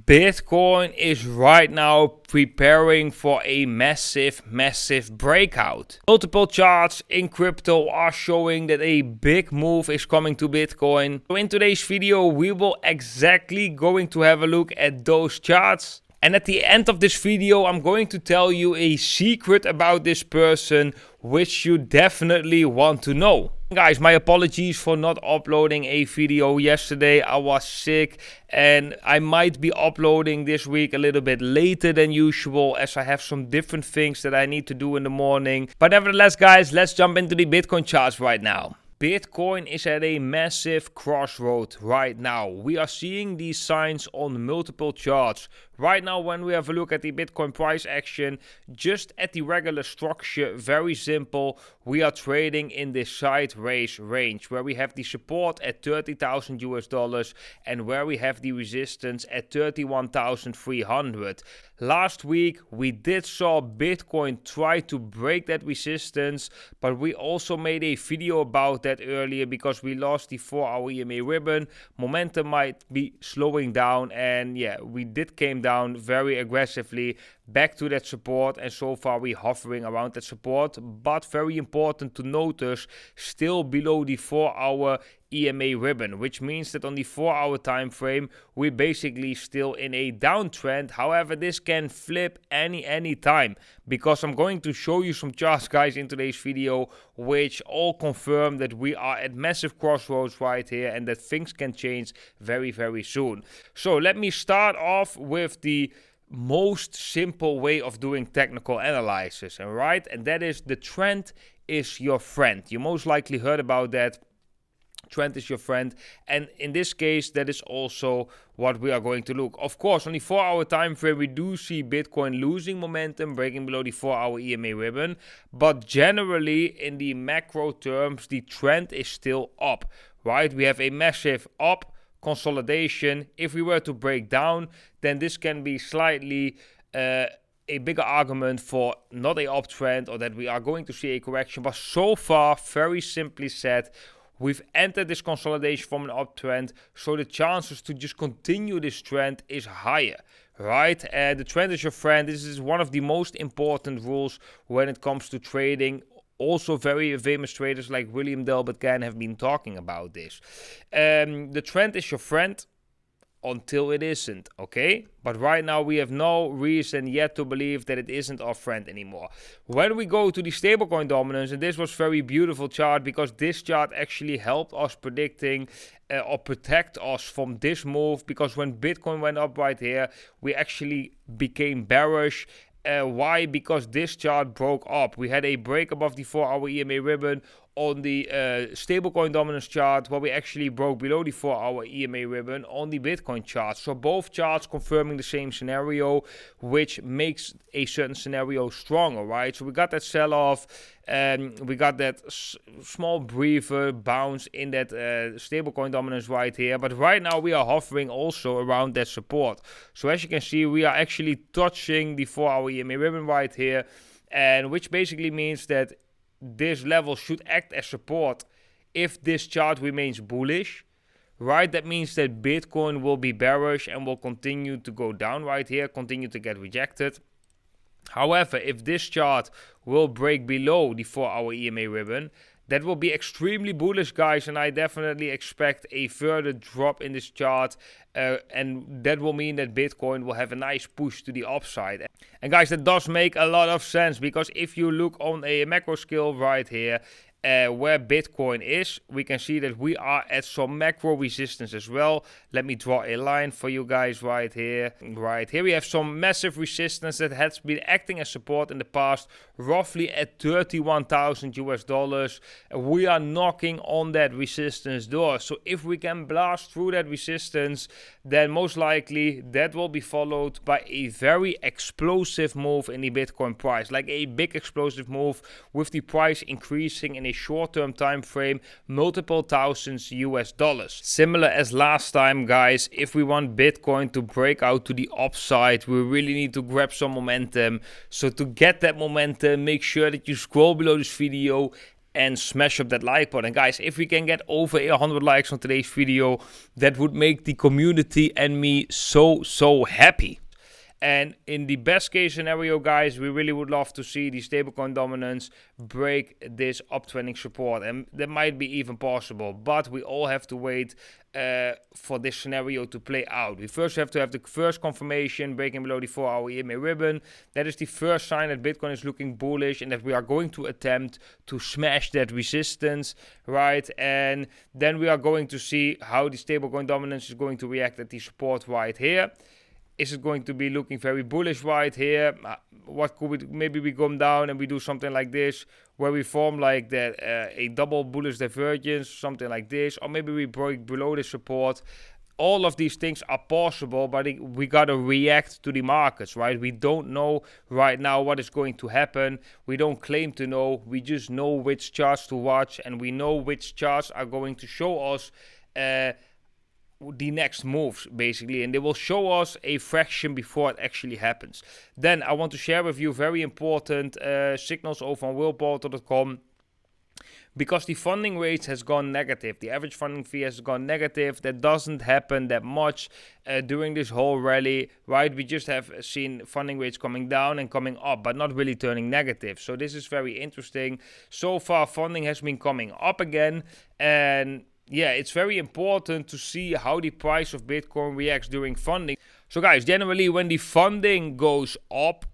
Bitcoin is right now preparing for a massive breakout. Multiple charts in crypto are showing that a big move is coming to Bitcoin. So in today's video, we will exactly going to have a look at those charts. And at the end of this video, I'm going to tell you a secret about this person, which you definitely want to know. Guys, my apologies for not uploading a video yesterday. I was sick and I might be uploading this week a little bit later than usual as I have some different things that I need to do in the morning. But nevertheless, guys, let's jump into the Bitcoin charts right now. Bitcoin is at a massive crossroad right now. We are seeing these signs on multiple charts. Right now, when we have a look at the Bitcoin price action, just at the regular structure, very simple, we are trading in this sideways range where we have the support at $30,000 and where we have the resistance at 31,300. Last week, we did saw Bitcoin try to break that resistance, but we also made a video about that earlier because we lost the 4-hour EMA ribbon. Momentum might be slowing down, and yeah, we did came down very aggressively back to that support, and so far we hovering around that support, but very important to notice, still below the 4-hour EMA ribbon, which means that on the 4-hour time frame we're basically still in a downtrend. However, this can flip any time because I'm going to show you some charts, guys, in today's video which all confirm that we are at massive crossroads right here and that things can change very soon. So let me start off with the most simple way of doing technical analysis, and that is the trend is your friend. You most likely heard about that. Trend is your friend, and in this case that is also what we are going to look. Of course, on the 4-hour time frame we do see Bitcoin losing momentum, breaking below the 4-hour EMA ribbon, but generally in the macro terms the trend is still up, right? We have a massive up consolidation. If we were to break down, then this can be slightly a bigger argument for not a uptrend or that we are going to see a correction, but so far, very simply said, we've entered this consolidation from an uptrend, so the chances to just continue this trend is higher, right? The trend is your friend. This is one of the most important rules when it comes to trading. Also, very famous traders like William Delbert Gann have been talking about this. The trend is your friend until it isn't, okay? But right now we have no reason yet to believe that it isn't our friend anymore. When we go to the stablecoin dominance, and this was very beautiful chart because this chart actually helped us predicting or protect us from this move, because when Bitcoin went up right here, we actually became bearish. Why? Because this chart broke up. We had a break above the 4-hour EMA ribbon on the stablecoin dominance chart, where we actually broke below the 4-hour EMA ribbon on the Bitcoin chart. So both charts confirming the same scenario, which makes a certain scenario stronger, right? So we got that sell-off, and we got that small briefer bounce in that stablecoin dominance right here. But right now we are hovering also around that support. So as you can see, we are actually touching the 4-hour EMA ribbon right here, and which basically means that this level should act as support if this chart remains bullish, right? That means that Bitcoin will be bearish and will continue to go down right here, continue to get rejected. However, if this chart will break below the 4-hour EMA ribbon, that will be extremely bullish, guys, and I definitely expect a further drop in this chart, and that will mean that Bitcoin will have a nice push to the upside. And guys, that does make a lot of sense, because if you look on a macro scale right here, where Bitcoin is, we can see that we are at some macro resistance as well. Let me draw a line for you guys right here. Right here we have some massive resistance that has been acting as support in the past, roughly at $31,000. We are knocking on that resistance door. So if we can blast through that resistance, then most likely that will be followed by a very explosive move in the Bitcoin price, like a big explosive move with the price increasing in a short-term time frame, multiple thousands US dollars. Similar as last time, guys, if we want Bitcoin to break out to the upside, we really need to grab some momentum. So to get that momentum, make sure that you scroll below this video and smash up that like button. Guys, if we can get over 100 likes on today's video, that would make the community and me so happy. And in the best case scenario, guys, we really would love to see the stablecoin dominance break this uptrending support. And that might be even possible, but we all have to wait for this scenario to play out. We first have to have the first confirmation breaking below the 4-hour EMA ribbon. That is the first sign that Bitcoin is looking bullish and that we are going to attempt to smash that resistance, right? And then we are going to see how the stablecoin dominance is going to react at the support right here. Is it going to be looking very bullish right here? What could we do? Maybe we come down and we do something like this, where we form like that a double bullish divergence, something like this, or maybe we break below the support. All of these things are possible, but we gotta react to the markets, right? We don't know right now what is going to happen. We don't claim to know. We just know which charts to watch, and we know which charts are going to show us the next moves, basically, and they will show us a fraction before it actually happens. Then I want to share with you very important signals over on whaleportal.com, because the funding rate has gone negative. The average funding fee has gone negative. That doesn't happen that much during this whole rally, right? We just have seen funding rates coming down and coming up, but not really turning negative. So this is very interesting. So far, funding has been coming up again, and yeah, it's very important to see how the price of Bitcoin reacts during funding. So guys, generally when the funding goes up,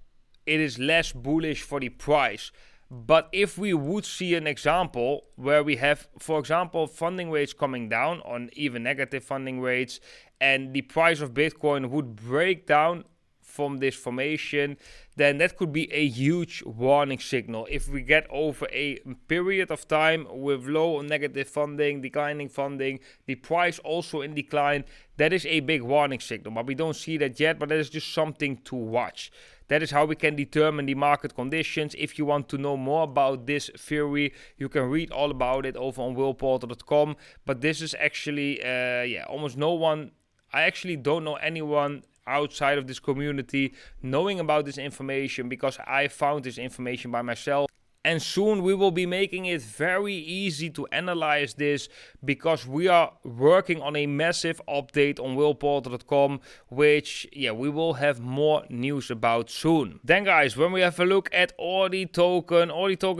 it is less bullish for the price. But if we would see an example where we have, for example, funding rates coming down on even negative funding rates, and the price of Bitcoin would break down from this formation, then that could be a huge warning signal. If we get over a period of time with low or negative funding, declining funding, the price also in decline, that is a big warning signal. But we don't see that yet, but that is just something to watch. That is how we can determine the market conditions. If you want to know more about this theory, you can read all about it over on whaleportal.com. But this is actually, almost no one, I actually don't know anyone outside of this community knowing about this information, because I found this information by myself. And soon we will be making it very easy to analyze this, because we are working on a massive update on whaleportal.com, which we will have more news about soon. Then guys, when we have a look at Audi token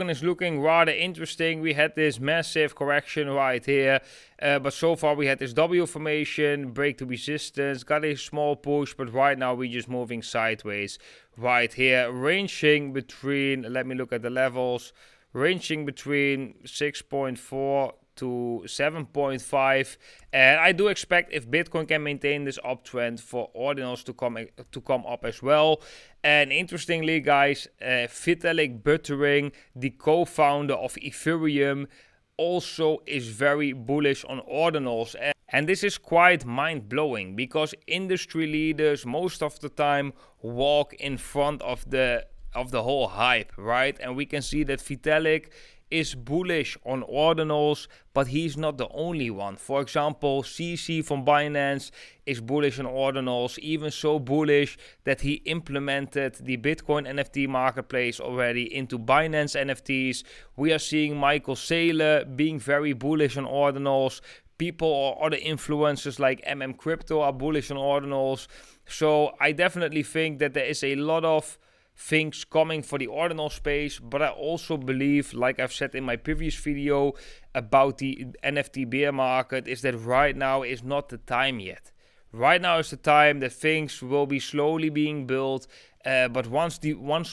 is looking rather interesting. We had this massive correction right here, but so far we had this W formation, break to resistance, got a small push, but right now we're just moving sideways right here, ranging between, let me look at the levels, ranging between 6.4 to 7.5, and I do expect, if Bitcoin can maintain this uptrend, for ordinals to come up as well. And interestingly guys, Vitalik Buterin, the co-founder of Ethereum, also is very bullish on ordinals. And this is quite mind-blowing, because industry leaders most of the time walk in front of the whole hype, right? And we can see that Vitalik is bullish on ordinals, but he's not the only one. For example, CC from Binance is bullish on ordinals, even so bullish that he implemented the Bitcoin NFT marketplace already into Binance NFTs. We are seeing Michael Saylor being very bullish on ordinals. People or other influencers like Crypto are bullish on ordinals. So I definitely think that there is a lot of things coming for the ordinal space, but I also believe, like I've said in my previous video about the NFT bear market, is that right now is not the time yet. Right now is the time that things will be slowly being built, but once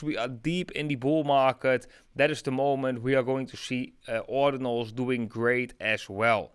we are deep in the bull market, that is the moment we are going to see ordinals doing great as well.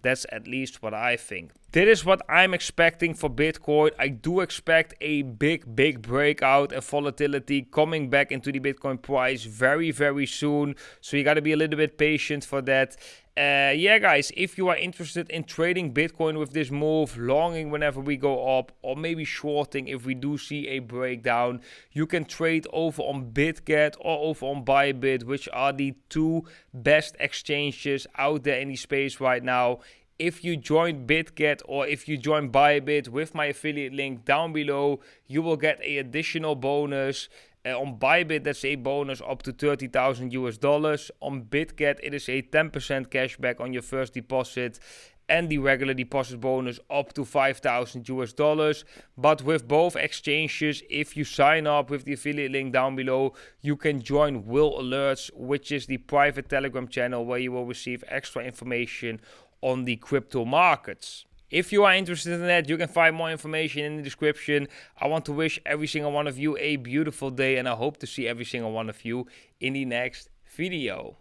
That's at least what I think. That is what I'm expecting for Bitcoin. I do expect a big breakout and volatility coming back into the Bitcoin price very soon. So you got to be a little bit patient for that. Guys, if you are interested in trading Bitcoin with this move, longing whenever we go up, or maybe shorting if we do see a breakdown, you can trade over on BitGet or over on Bybit, which are the two best exchanges out there in the space right now. If you join BitGet or if you join Bybit with my affiliate link down below, you will get an additional bonus. On Bybit, that's a bonus up to $30,000 US. On BitGet, it is a 10% cashback on your first deposit, and the regular deposit bonus up to $5,000 US. But with both exchanges, if you sign up with the affiliate link down below, you can join WhaleAlerts, which is the private Telegram channel where you will receive extra information on the crypto markets. If you are interested in that, you can find more information in the description. I want to wish every single one of you a beautiful day, and I hope to see every single one of you in the next video.